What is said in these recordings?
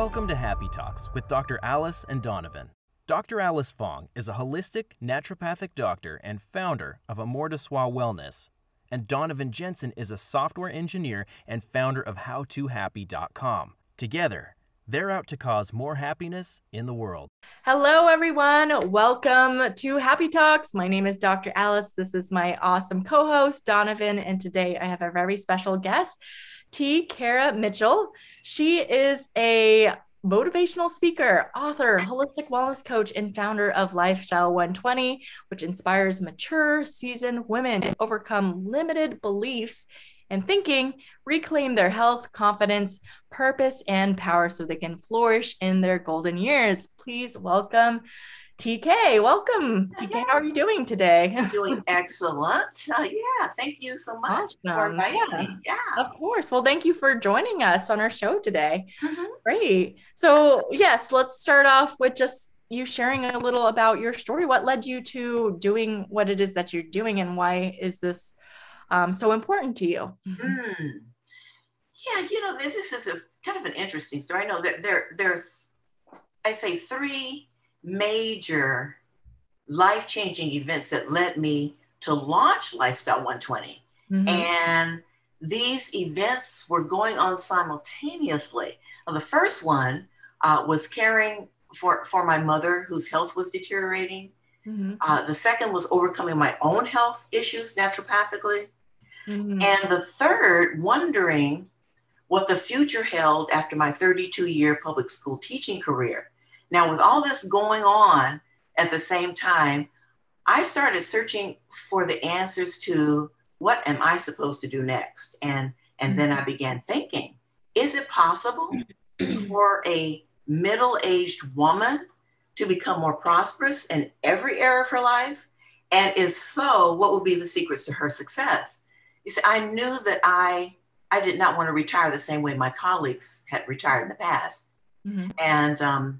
Welcome to Happy Talks with Dr. Alice and Donovan. Dr. Alice Fong is a holistic naturopathic doctor and founder of Amor de Soi Wellness. And Donovan Jensen is a software engineer and founder of howtohappy.com. Together, they're out to cause more happiness in the world. Hello, everyone. Welcome to Happy Talks. My name is Dr. Alice. This is my awesome co-host, Donovan. And today I have a very special guest, t.kari Mitchell. She is a motivational speaker, author, holistic wellness coach, and founder of Lifestyle 120, which inspires mature, seasoned women to overcome limited beliefs and thinking, reclaim their health, confidence, purpose, and power so they can flourish in their golden years. Please welcome TK. Welcome, TK. How are you doing today? Doing excellent. Thank you so much for inviting me. Yeah, of course. Well, thank you for joining us on our show today. Mm-hmm. Great. So yes, let's start off with just you sharing a little about your story. What led you to doing what it is that you're doing, and why is this so important to you? Yeah, this is a kind of an interesting story. I know that there I'd say three major life-changing events that led me to launch Lifestyle 120. Mm-hmm. And these events were going on simultaneously. The first one was caring for my mother, whose health was deteriorating. Mm-hmm. The second was overcoming my own health issues naturopathically. Mm-hmm. And the third, wondering what the future held after my 32-year public school teaching career. Now, with all this going on at the same time, I started searching for the answers to what am I supposed to do next? And then I began thinking, is it possible for a middle-aged woman to become more prosperous in every area of her life? And if so, what would be the secrets to her success? You see, I knew that I did not want to retire the same way my colleagues had retired in the past. Mm-hmm. And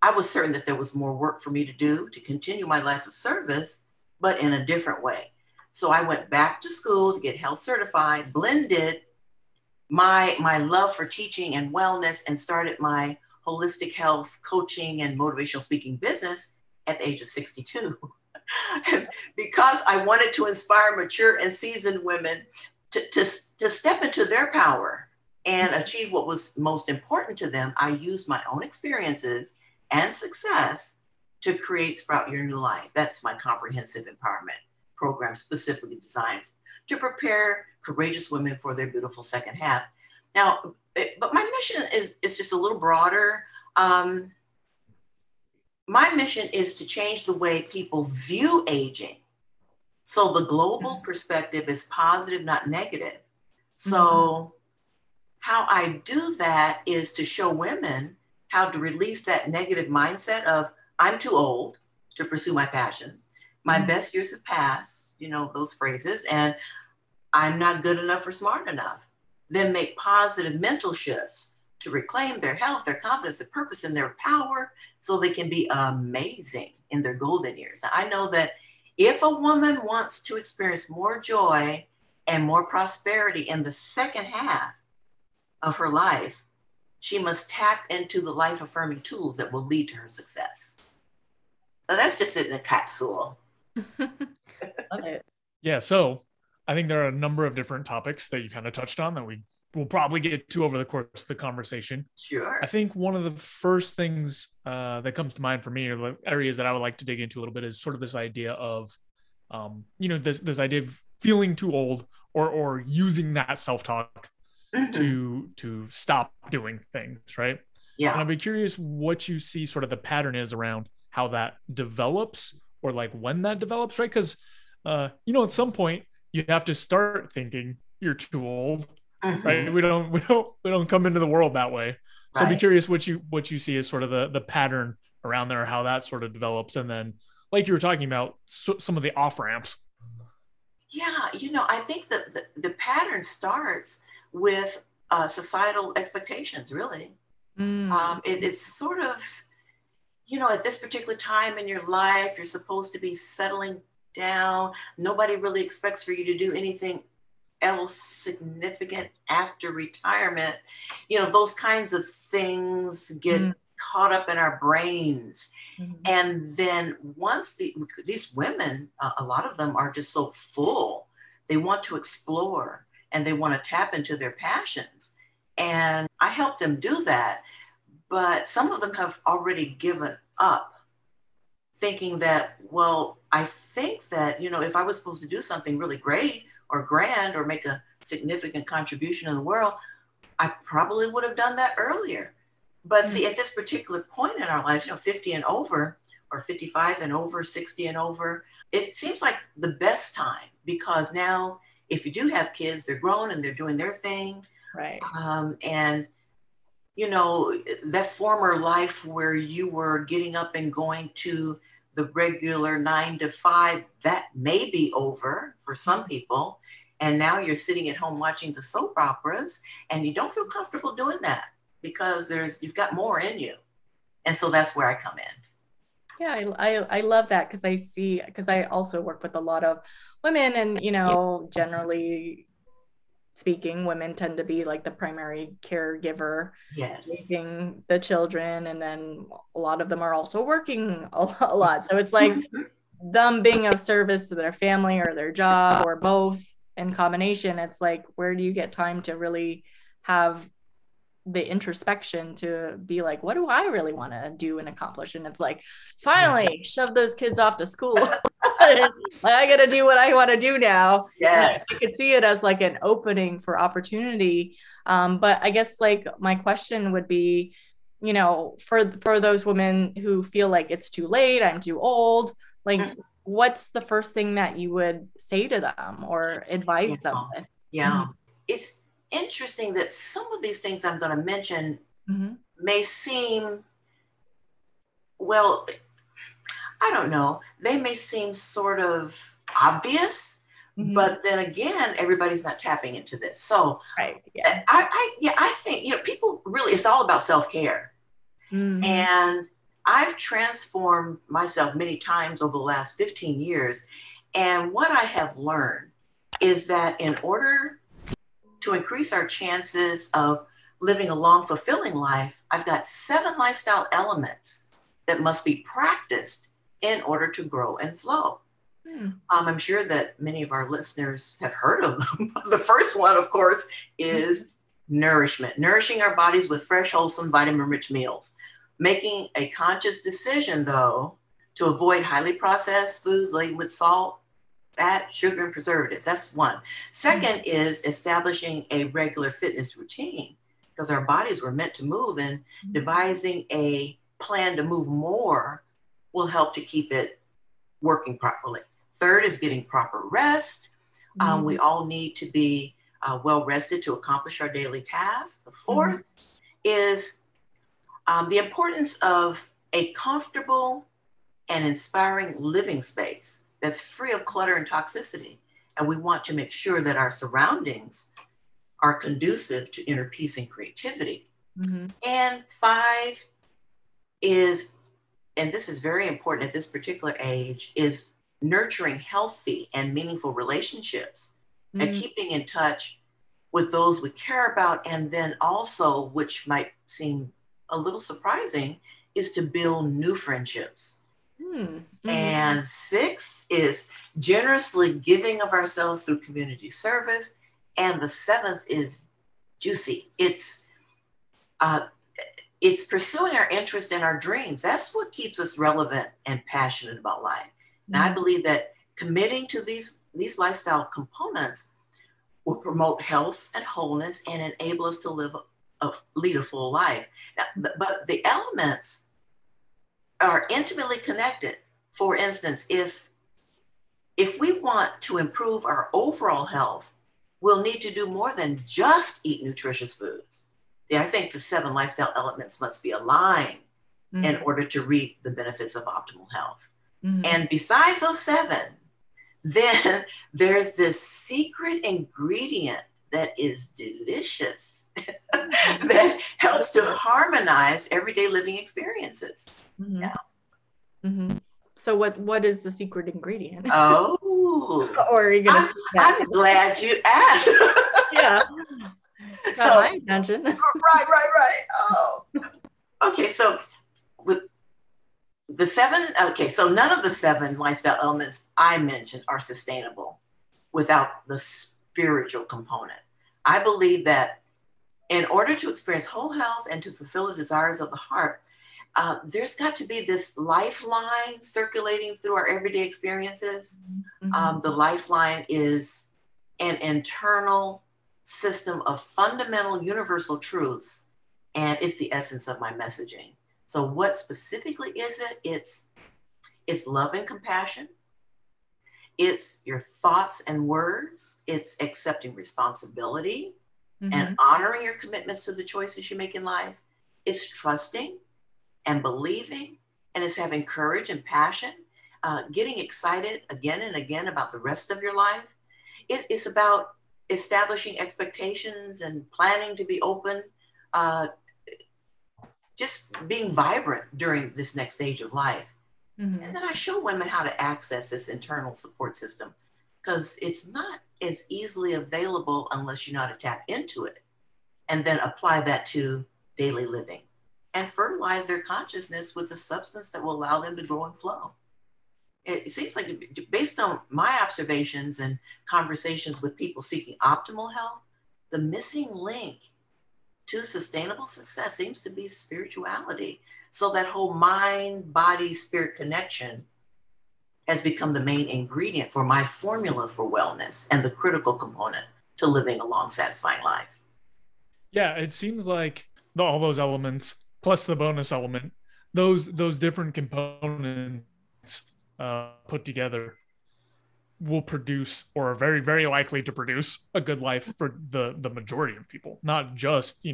I was certain that there was more work for me to do to continue my life of service, but in a different way. So I went back to school to get health certified, blended my love for teaching and wellness, and started my holistic health coaching and motivational speaking business at the age of 62. Because I wanted to inspire mature and seasoned women to step into their power and achieve what was most important to them, I used my own experiences and success to create Sprout Your New Life. That's my comprehensive empowerment program, specifically designed to prepare courageous women for their beautiful second half. Now, but my mission is just a little broader. My mission is to change the way people view aging. So the global perspective is positive, not negative. So how I do that is to show women how to release that negative mindset of I'm too old to pursue my passions. My best years have passed, those phrases, and I'm not good enough or smart enough. Then make positive mental shifts to reclaim their health, their confidence, their purpose, and their power so they can be amazing in their golden years. Now, I know that if a woman wants to experience more joy and more prosperity in the second half of her life, she must tap into the life-affirming tools that will lead to her success. So that's just it in a capsule. Love it. Yeah, so I think there are a number of different topics that you kind of touched on that we will probably get to over the course of the conversation. Sure. I think one of the first things that comes to mind for me, or the areas that I would like to dig into a little bit, is sort of this idea of, this idea of feeling too old or using that self-talk to stop doing things, right? Yeah. And I'd be curious what you see sort of the pattern is around how that develops, or like when that develops, right? Because, at some point you have to start thinking you're too old, right? We don't come into the world that way. So I'd be curious what you see as sort of the pattern around there, how that sort of develops. And then, like you were talking about, some of the off ramps. Yeah, I think that the pattern starts with societal expectations, really. It's sort of, at this particular time in your life, you're supposed to be settling down. Nobody really expects for you to do anything else significant after retirement, those kinds of things get caught up in our brains. And then once these women, a lot of them are just so full, they want to explore and they want to tap into their passions. And I help them do that. But some of them have already given up, thinking that, well, I think that, if I was supposed to do something really great or grand or make a significant contribution in the world, I probably would have done that earlier. But see, at this particular point in our lives, 50 and over, or 55 and over, 60 and over, it seems like the best time, because now if you do have kids, they're grown and they're doing their thing. Right. And, that former life where you were getting up and going to the regular 9 to 5, that may be over for some people. And now you're sitting at home watching the soap operas and you don't feel comfortable doing that because you've got more in you. And so that's where I come in. Yeah, I love that because I also work with a lot of women, and, generally speaking, women tend to be like the primary caregiver, yes, raising the children. And then a lot of them are also working a lot. So it's like them being of service to their family or their job or both in combination. It's like, where do you get time to really have the introspection to be like, what do I really want to do and accomplish? And it's like, finally shove those kids off to school. I got to do what I want to do now. Yes. I could see it as like an opening for opportunity. But I guess like my question would be, for those women who feel like it's too late, I'm too old, like what's the first thing that you would say to them or advise them with? Yeah. It's interesting that some of these things I'm going to mention may seem, well, I don't know, they may seem sort of obvious, but then again, everybody's not tapping into this. So right, yeah. I think, people really, it's all about self-care. And I've transformed myself many times over the last 15 years. And what I have learned is that in order to increase our chances of living a long, fulfilling life, I've got 7 lifestyle elements that must be practiced in order to grow and flow. I'm sure that many of our listeners have heard of them. The first one, of course, is nourishment, nourishing our bodies with fresh, wholesome, vitamin-rich meals. Making a conscious decision, though, to avoid highly processed foods laden with salt, fat, sugar, and preservatives. That's one. Second is establishing a regular fitness routine, because our bodies were meant to move, and devising a plan to move more will help to keep it working properly. Third is getting proper rest. We all need to be well rested to accomplish our daily tasks. The fourth is the importance of a comfortable and inspiring living space that's free of clutter and toxicity. And we want to make sure that our surroundings are conducive to inner peace and creativity. And 5 is, and this is very important at this particular age, is nurturing healthy and meaningful relationships and keeping in touch with those we care about. And then also, which might seem a little surprising, is to build new friendships. And 6 is generously giving of ourselves through community service. And the 7th is juicy. It's pursuing our interest and our dreams. That's what keeps us relevant and passionate about life. And I believe that committing to these lifestyle components will promote health and wholeness and enable us to lead a full life. Now, but the elements are intimately connected. For instance, if we want to improve our overall health, we'll need to do more than just eat nutritious foods. I think the 7 lifestyle elements must be aligned in order to reap the benefits of optimal health. And besides those 7, then there's this secret ingredient that is delicious that helps to harmonize everyday living experiences. So what is the secret ingredient? Oh, Oh, Or are you going to I'm, see that? I'm glad you asked. Yeah. Got So, my attention. right. Oh, okay. So with the seven, okay, so none of the seven lifestyle elements I mentioned are sustainable without the spiritual component. I believe that in order to experience whole health and to fulfill the desires of the heart, there's got to be this lifeline circulating through our everyday experiences. Mm-hmm. The lifeline is an internal system of fundamental universal truths, and it's the essence of my messaging. So what specifically is it? It's love and compassion. It's your thoughts and words. It's accepting responsibility and honoring your commitments to the choices you make in life. It's trusting and believing, and it's having courage and passion, getting excited again and again about the rest of your life. It's about establishing expectations and planning to be open, just being vibrant during this next stage of life. And then I show women how to access this internal support system, because it's not as easily available unless you know how to tap into it and then apply that to daily living and fertilize their consciousness with the substance that will allow them to grow and flow. It seems like, based on my observations and conversations with people seeking optimal health, the missing link to sustainable success seems to be spirituality. So that whole mind, body, spirit connection has become the main ingredient for my formula for wellness and the critical component to living a long, satisfying life. Yeah, it seems like all those elements plus the bonus element, those different components put together will produce, or are very, very likely to produce, a good life for the majority of people, not just,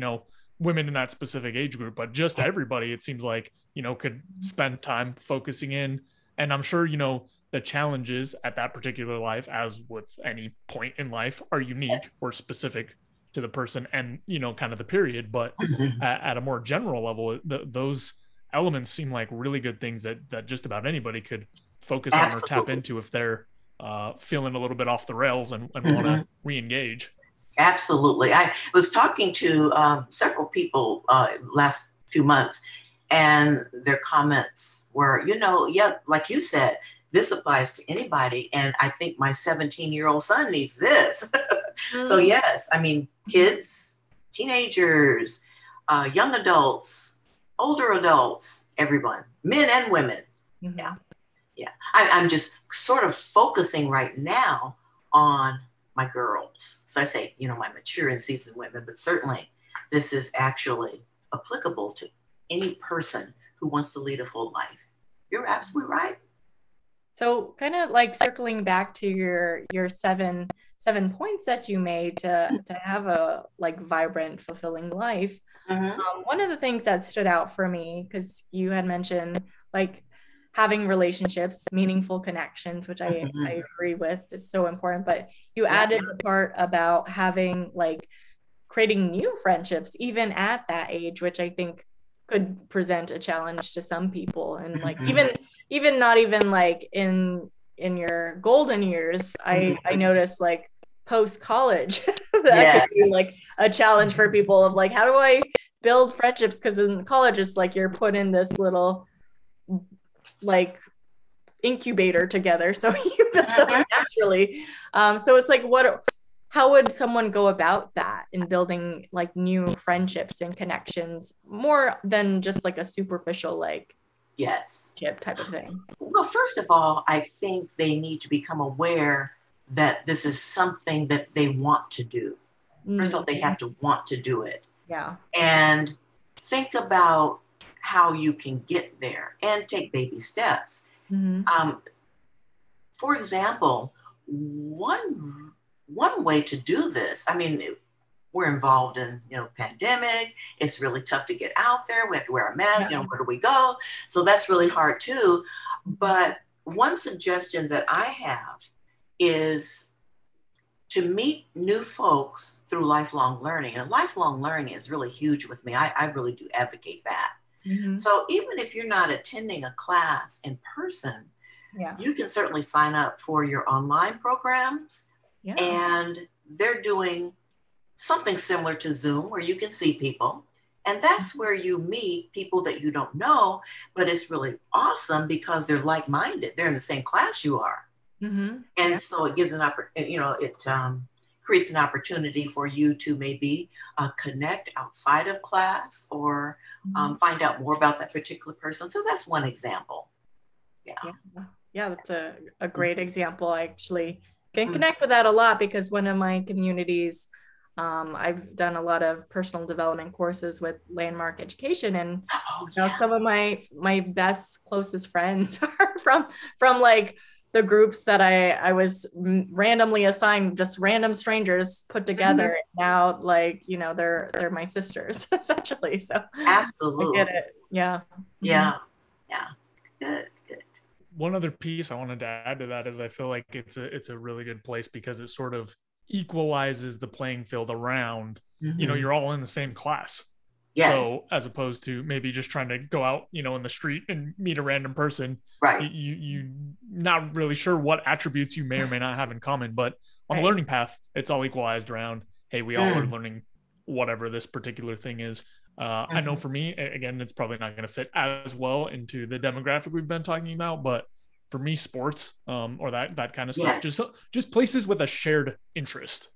women in that specific age group, but just everybody. It seems like, could spend time focusing in. And I'm sure, the challenges at that particular life, as with any point in life, are unique or specific to the person and, kind of the period. But at a more general level, those elements seem like really good things that just about anybody could focus on or tap into if they're feeling a little bit off the rails and want to re-engage. Absolutely. I was talking to several people last few months, and their comments were, like you said, this applies to anybody. And I think my 17-year-old son needs this. So yes, I mean, kids, teenagers, young adults, older adults, everyone, men and women. Yeah. I'm just sort of focusing right now on my girls. So I say, my mature and seasoned women, but certainly this is actually applicable to any person who wants to lead a full life. You're absolutely right. So kind of like circling back to your seven points that you made to have a like vibrant, fulfilling life. One of the things that stood out for me, because you had mentioned like having relationships, meaningful connections, which I agree with is so important, but you added the part about having like creating new friendships even at that age, which I think could present a challenge to some people. And like even not even like in your golden years, I noticed like post college that could be like a challenge for people of like, how do I build friendships? Because in college it's like you're put in this little like incubator together, so you build them naturally. So it's like, how would someone go about that in building like new friendships and connections more than just like a superficial like chip type of thing? Well, first of all, I think they need to become aware that this is something that they want to do. First of all, they have to want to do it. Yeah. And think about how you can get there and take baby steps. For example, one way to do this, I mean, we're involved in, pandemic. It's really tough to get out there. We have to wear a mask, where do we go? So that's really hard too. But one suggestion that I have is to meet new folks through lifelong learning. And lifelong learning is really huge with me. I really do advocate that. So even if you're not attending a class in person, Yeah. you can certainly sign up for your online programs. Yeah. And they're doing something similar to Zoom where you can see people. And that's where you meet people that you don't know, but it's really awesome because they're like-minded. They're in the same class you are. Mm-hmm. And so it gives an opportunity, it creates an opportunity for you to maybe connect outside of class or find out more about that particular person. So that's one example. Yeah, that's a great example. I actually can connect with that a lot because one of my communities, I've done a lot of personal development courses with Landmark Education, and some of my best, closest friends are from like the groups that I was randomly assigned, just random strangers put together. Now, like, they're my sisters essentially. So absolutely, I get it. Yeah. Yeah. Good. One other piece I wanted to add to that is I feel like it's a really good place because it sort of equalizes the playing field around, you're all in the same class. Yes. So as opposed to maybe just trying to go out, in the street and meet a random person, right? You not really sure what attributes you may or may not have in common, but on the learning path, it's all equalized around, hey, we all are learning whatever this particular thing is. I know for me, again, it's probably not going to fit as well into the demographic we've been talking about, but for me, sports or that kind of stuff, just places with a shared interest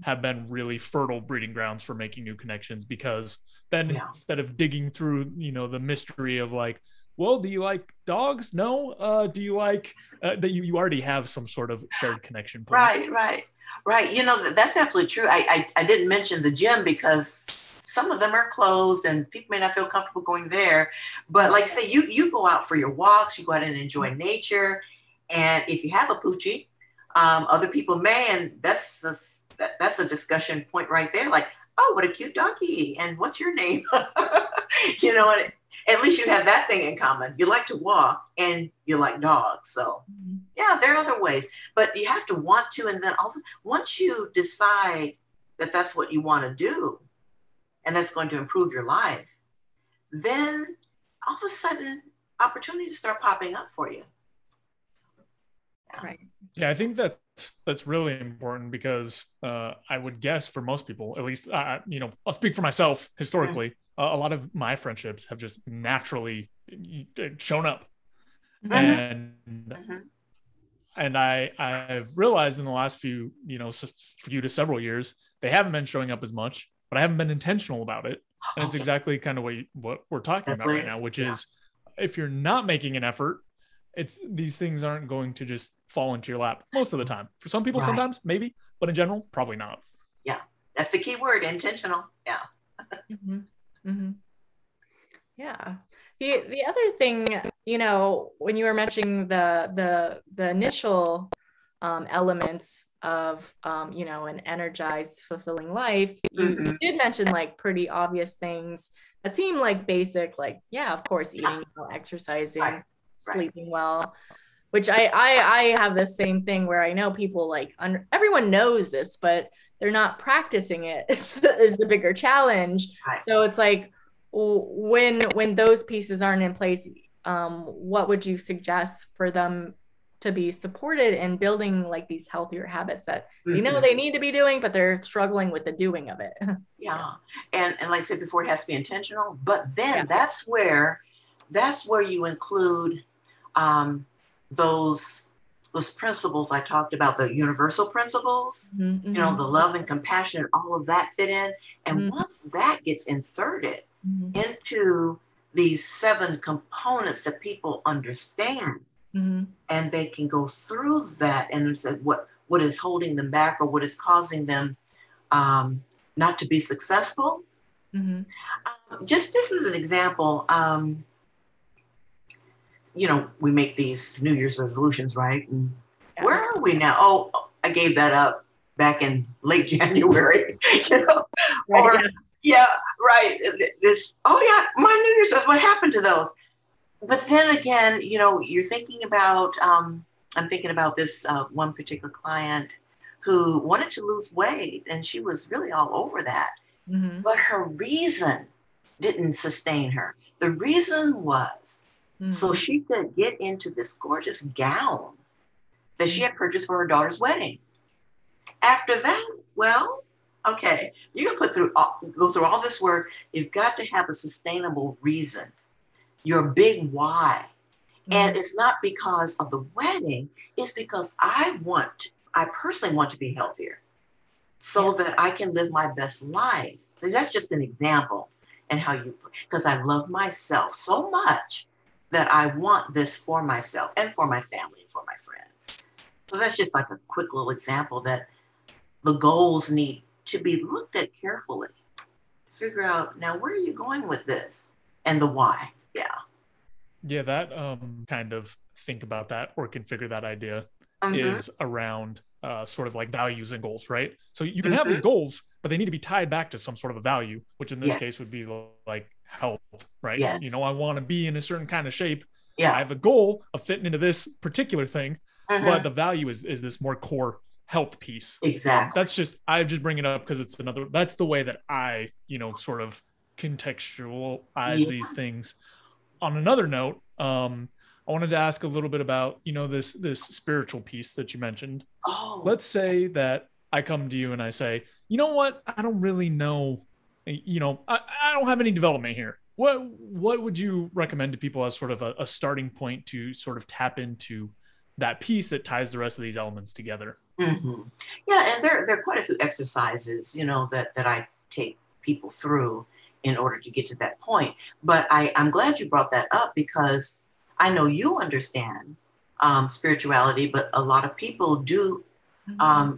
have been really fertile breeding grounds for making new connections, because then instead of digging through, the mystery of like, well, do you like dogs? No. Do you like that you already have some sort of shared connection point? Right. That's absolutely true. I didn't mention the gym because some of them are closed and people may not feel comfortable going there. But like say, you go out for your walks, you go out and enjoy nature. And if you have a poochie, other people may, and that's a discussion point right there. Like, oh, what a cute doggy. And what's your name? At least you have that thing in common. You like to walk and you like dogs. So yeah, there are other ways, but you have to want to. And then once you decide that that's what you want to do and that's going to improve your life, then all of a sudden opportunities start popping up for you. Right. Yeah, I think that's really important because I would guess for most people, at least, I'll speak for myself historically, a lot of my friendships have just naturally shown up. And I've realized in the last few to several years, they haven't been showing up as much, but I haven't been intentional about it. And it's exactly kind of what we're talking about right now, which is if you're not making an effort, these things aren't going to just fall into your lap most of the time. For some people, sometimes maybe, but in general, probably not. Yeah, that's the key word, intentional. Yeah. Yeah. The other thing, when you were mentioning the initial elements of an energized, fulfilling life, you did mention like pretty obvious things that seem like basic, like of course, eating well, exercising, sleeping well, which I have the same thing where I know people like everyone knows this, but they're not practicing it is the bigger challenge. So it's like, when those pieces aren't in place, what would you suggest for them to be supported in building like these healthier habits that they know they need to be doing, but they're struggling with the doing of it? And like I said before, it has to be intentional, but then that's where you include those principles I talked about, the universal principles, the love and compassion, all of that fit in. And once that gets inserted into these 7 components that people understand, and they can go through that and say what is holding them back or what is causing them not to be successful. Just as an example, we make these New Year's resolutions, right? And where are we now? Oh, I gave that up back in late January, my New Year's, what happened to those? But then again, you're thinking about, I'm thinking about this one particular client who wanted to lose weight, and she was really all over that. But her reason didn't sustain her. The reason was So she could get into this gorgeous gown that she had purchased for her daughter's wedding. After that, well, okay, you can go through all this work. You've got to have a sustainable reason, your big why. And it's not because of the wedding, it's because I personally want to be healthier so that I can live my best life. That's just an example. And because I love myself so much that I want this for myself and for my family and for my friends. So that's just like a quick little example that the goals need to be looked at carefully. Figure out, now, where are you going with this? And the why. Yeah. Yeah, that kind of think about that or configure that idea is around sort of like values and goals, right? So you can have these goals, but they need to be tied back to some sort of a value, which in this case would be like health, right? Yes. You know, I want to be in a certain kind of shape. Yeah. I have a goal of fitting into this particular thing, but the value is this more core health piece. Exactly. I just bring it up because that's the way that I, sort of contextualize these things. On another note, I wanted to ask a little bit about, this spiritual piece that you mentioned. Let's say that I come to you and I say, you know what? I don't really know, I don't have any development here. What would you recommend to people as sort of a starting point to sort of tap into that piece that ties the rest of these elements together? Yeah, and there are quite a few exercises, that I take people through in order to get to that point. But I'm glad you brought that up because I know you understand spirituality, but a lot of people do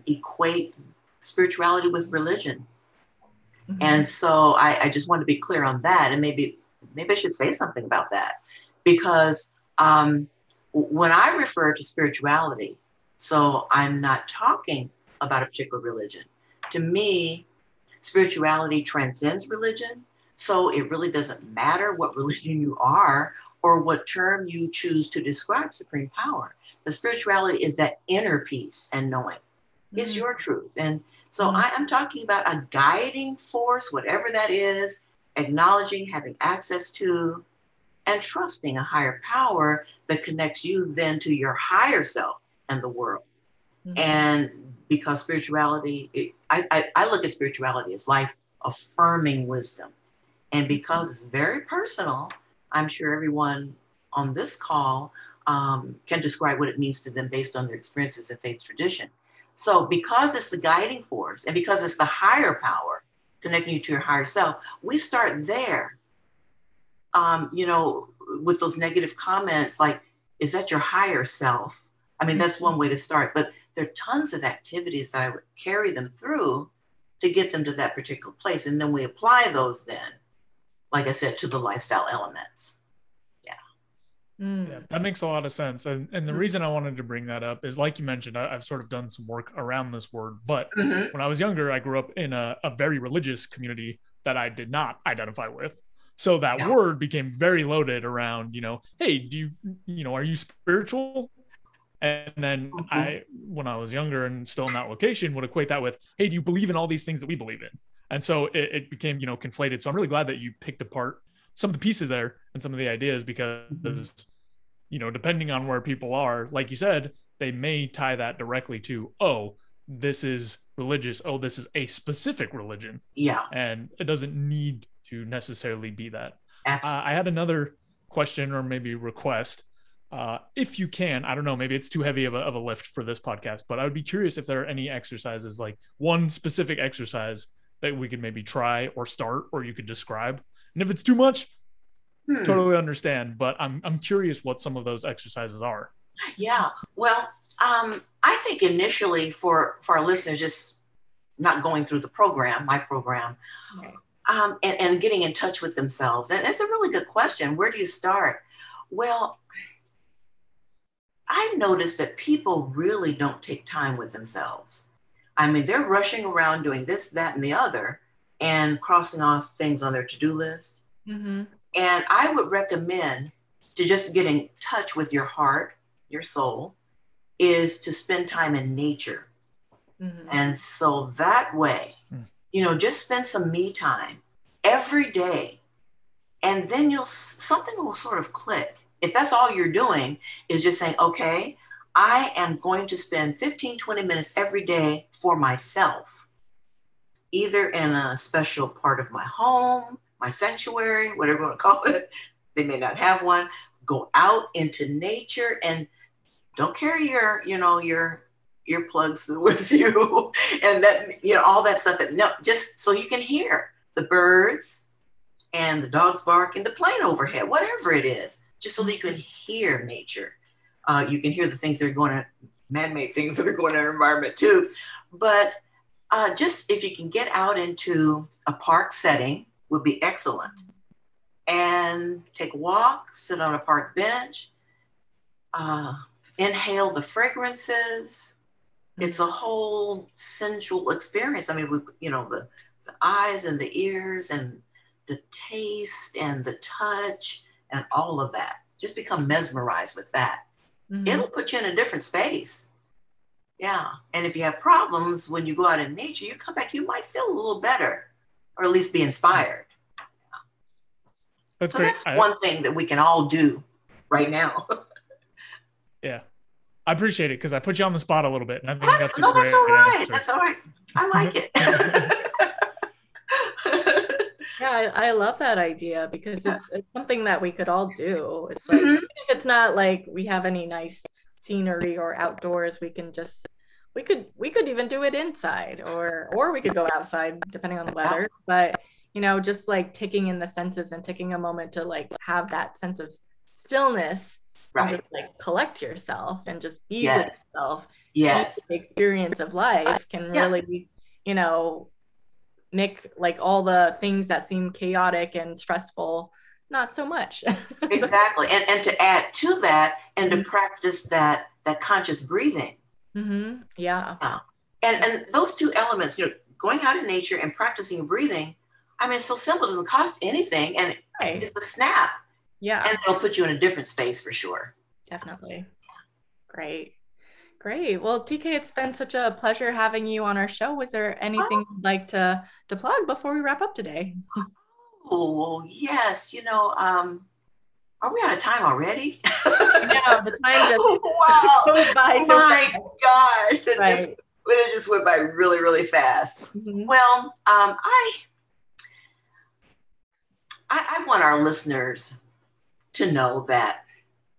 equate spirituality with religion. And so I just want to be clear on that. And maybe I should say something about that because when I refer to spirituality, so I'm not talking about a particular religion. To me, spirituality transcends religion. So it really doesn't matter what religion you are or what term you choose to describe supreme power. The spirituality is that inner peace and knowing. It's your truth. And so I'm talking about a guiding force, whatever that is, acknowledging, having access to, and trusting a higher power that connects you then to your higher self and the world. And because spirituality, I look at spirituality as life affirming wisdom. And because it's very personal, I'm sure everyone on this call can describe what it means to them based on their experiences and faith tradition. So because it's the guiding force and because it's the higher power connecting you to your higher self, we start there, with those negative comments like, is that your higher self? I mean, that's one way to start, but there are tons of activities that I would carry them through to get them to that particular place. And then we apply those then, like I said, to the lifestyle elements. Yeah, that makes a lot of sense. And the reason I wanted to bring that up is, like you mentioned, I've sort of done some work around this word. But when I was younger, I grew up in a very religious community that I did not identify with. So that word became very loaded around, hey, are you spiritual? And then when I was younger and still in that location, would equate that with, hey, do you believe in all these things that we believe in? And so it became, conflated. So I'm really glad that you picked apart some of the pieces there and some of the ideas because, depending on where people are, like you said, they may tie that directly to, oh, this is religious. Oh, this is a specific religion. Yeah. And it doesn't need to necessarily be that. Absolutely. I had another question or maybe request. If you can, I don't know, maybe it's too heavy of a lift for this podcast, but I would be curious if there are any exercises, like one specific exercise that we could maybe try or start, or you could describe. And if it's too much, totally understand. But I'm curious what some of those exercises are. Yeah. Well, I think initially for our listeners, just not going through the program, my program, and getting in touch with themselves. And it's a really good question. Where do you start? Well, I noticed that people really don't take time with themselves. I mean, they're rushing around doing this, that, and the other, and crossing off things on their to-do list. And I would recommend to just get in touch with your heart, your soul, is to spend time in nature. And so that way, just spend some me time every day. And then something will sort of click. if that's all you're doing is just saying, okay, I am going to spend 15, 20 minutes every day for myself, either in a special part of my home, my sanctuary, whatever you want to call it. They may not have one. Go out into nature and don't carry your earplugs with you and that, all that stuff just so you can hear the birds and the dogs bark and the plane overhead, whatever it is, just so that you can hear nature. You can hear the things that are going on, man-made things that are going on in our environment too. But just if you can get out into a park setting would be excellent. And take a walk, sit on a park bench, inhale the fragrances. It's a whole sensual experience. I mean, the eyes and the ears and the taste and the touch and all of that. Just become mesmerized with that. Mm-hmm. It'll put you in a different space. Yeah. And if you have problems when you go out in nature, you come back, you might feel a little better, or at least be inspired. That's so great. That's one thing that we can all do right now. Yeah. I appreciate it because I put you on the spot a little bit. And I think that's all right. Answer. That's all right. I like it. Yeah, I love that idea because it's something that we could all do. It's like, if it's not like we have any nice scenery or outdoors, we can just, we could even do it inside or we could go outside depending on the weather. But, just like taking in the senses and taking a moment to like have that sense of stillness. Right. And just like collect yourself and just be with yourself. Yes. The experience of life can really, make like all the things that seem chaotic and stressful not so much. Exactly. And to add to that and to practice that conscious breathing. Mm-hmm. Yeah. And those two elements, going out in nature and practicing breathing, I mean, it's so simple. It doesn't cost anything. And it's a snap. Yeah. And it'll put you in a different space for sure. Definitely. Great. Well, TK, it's been such a pleasure having you on our show. Was there anything you'd like to plug before we wrap up today? Oh, yes. Are we out of time already? Yeah, the time just goes by. Oh my gosh. It just went by really, really fast. Mm-hmm. Well, I want our listeners to know that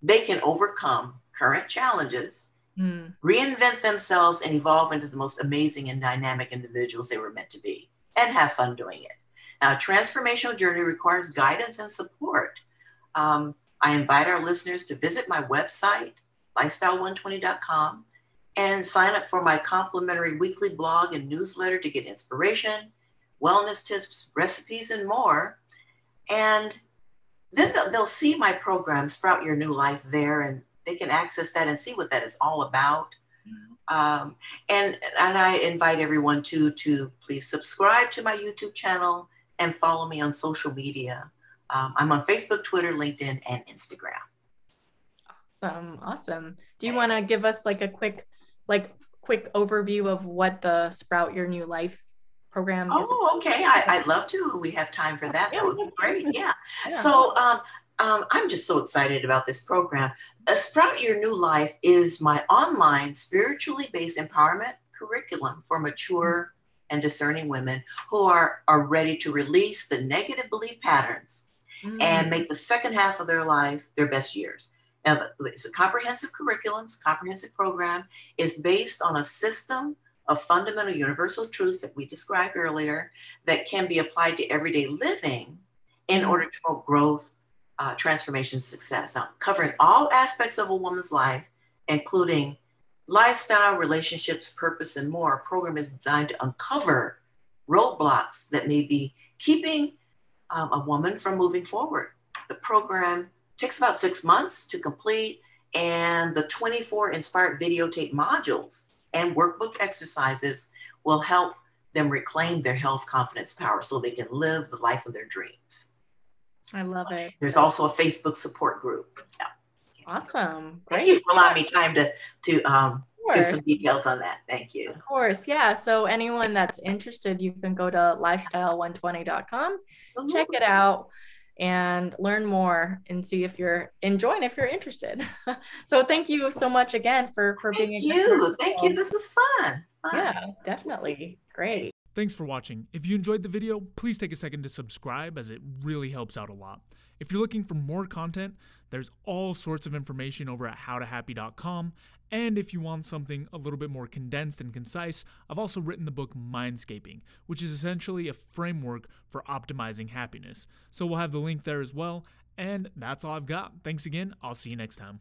they can overcome current challenges, reinvent themselves, and evolve into the most amazing and dynamic individuals they were meant to be, and have fun doing it. Now, a transformational journey requires guidance and support. I invite our listeners to visit my website, lifestyle120.com, and sign up for my complimentary weekly blog and newsletter to get inspiration, wellness tips, recipes, and more. And then they'll see my program, Sprout Your New Life, there, and they can access that and see what that is all about. And I invite everyone to please subscribe to my YouTube channel and follow me on social media. I'm on Facebook, Twitter, LinkedIn, and Instagram. Awesome. Do you want to give us like a quick overview of what the Sprout Your New Life program is? Okay. I'd love to. We have time for that. That would be great. Yeah. So I'm just so excited about this program. Sprout Your New Life is my online spiritually based empowerment curriculum for mature and discerning women who are ready to release the negative belief patterns and make the second half of their life their best years. Now, it's a comprehensive program. It's based on a system of fundamental universal truths that we described earlier that can be applied to everyday living in order to promote growth, transformation, success. Now, covering all aspects of a woman's life, including lifestyle, relationships, purpose, and more. Our program is designed to uncover roadblocks that may be keeping a woman from moving forward. The program takes about 6 months to complete, and the 24 inspired videotape modules and workbook exercises will help them reclaim their health, confidence, power so they can live the life of their dreams. I love it. There's also a Facebook support group. Yeah. Awesome. Great. Thank you for allowing me time to give some details on that. Thank you. Of course. Yeah. So anyone that's interested, you can go to lifestyle120.com, check it out. and learn more and see if you're enjoying, if you're interested. So thank you so much again for being a guest. Thank you. This was fun. Yeah, definitely. Great. Thanks for watching. If you enjoyed the video, please take a second to subscribe, as it really helps out a lot. If you're looking for more content, there's all sorts of information over at howtohappy.com. And if you want something a little bit more condensed and concise, I've also written the book Mindscaping, which is essentially a framework for optimizing happiness. So we'll have the link there as well. And that's all I've got. Thanks again. I'll see you next time.